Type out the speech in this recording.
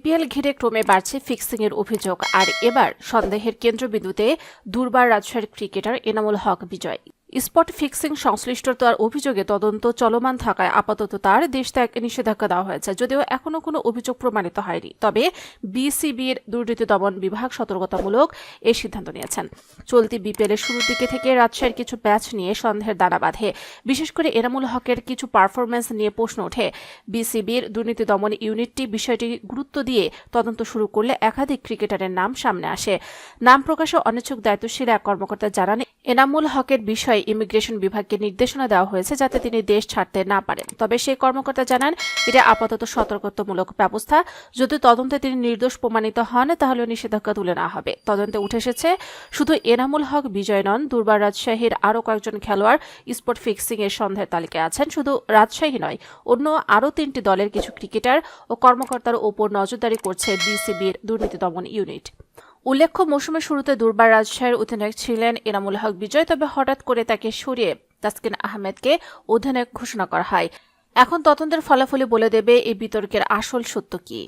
BPL ঘিরে ক্রমে বাড়ছে ফিক্সিং এর অভিযোগ, আর এবার সন্দেহের কেন্দ্রবিন্দুতে দুর্বার রাজশাহীর ক্রিকেটার এনামুল হক বিজয়। স্পট ফিক্সিং সংশ্লিষ্টতার অভিযোগে তদন্ত চলমান থাকায় আপাতত তার দেশ ত্যাগ নিষেধাজ্ঞা দেওয়া হয়েছে, যদিও এখনও কোনো অভিযোগ প্রমাণিত হয়নি। তবে বিসিবির দুর্নীতি দমন বিভাগ সতর্কতামূলক এই সিদ্ধান্ত নিয়েছেন। চলতি বিপিএল এর শুরুর দিকে থেকে রাজশাহীর কিছু ম্যাচ নিয়ে সন্দেহের দানা বাঁধে। বিশেষ করে এনামুল হকের কিছু পারফরম্যান্স নিয়ে প্রশ্ন ওঠে। বিসিবির দুর্নীতি দমন ইউনিটটি বিষয়টি গুরুত্ব দিয়ে তদন্ত শুরু করলে একাধিক ক্রিকেটারের নাম সামনে আসে। নাম প্রকাশে অনিচ্ছুক দায়িত্বশীল এক কর্মকর্তা জানান, এনামুল হকের বিষয়ে ইমিগ্রেশন বিভাগকে নির্দেশনা দেওয়া হয়েছে যাতে তিনি দেশ ছাড়তে না পারেন। তবে সেই কর্মকর্তা জানান, এটা আপাতত সতর্কতামূলক ব্যবস্থা। যদি তদন্তে তিনি নির্দোষ প্রমাণিত হন তাহলে নিষেধাজ্ঞা তুলে নেওয়া হবে। তদন্তে উঠে এসেছে শুধু এনামুল হক বিজয় নন, দুর্বার রাজশাহীর আরও কয়েকজন খেলোয়াড় স্পট ফিক্সিং এর সন্দেহের তালিকায় আছেন। শুধু রাজশাহী নয়, অন্য আরও 3টি দলের কিছু ক্রিকেটার ও কর্মকর্তার ওপর নজরদারি করছে বিসিবির দুর্নীতি দমন ইউনিট। উল্লেখ্য, মৌসুমের শুরুতে দুর্বার রাজশাহীর অধিনায়ক ছিলেন এনামুল হক বিজয়, তবে হঠাৎ করে তাকে সরিয়ে তাসকিন আহমেদকে অধিনায়ক ঘোষণা করা হয়। এখন তদন্তের ফলাফলই বলে দেবে এই বিতর্কের আসল সত্য কি।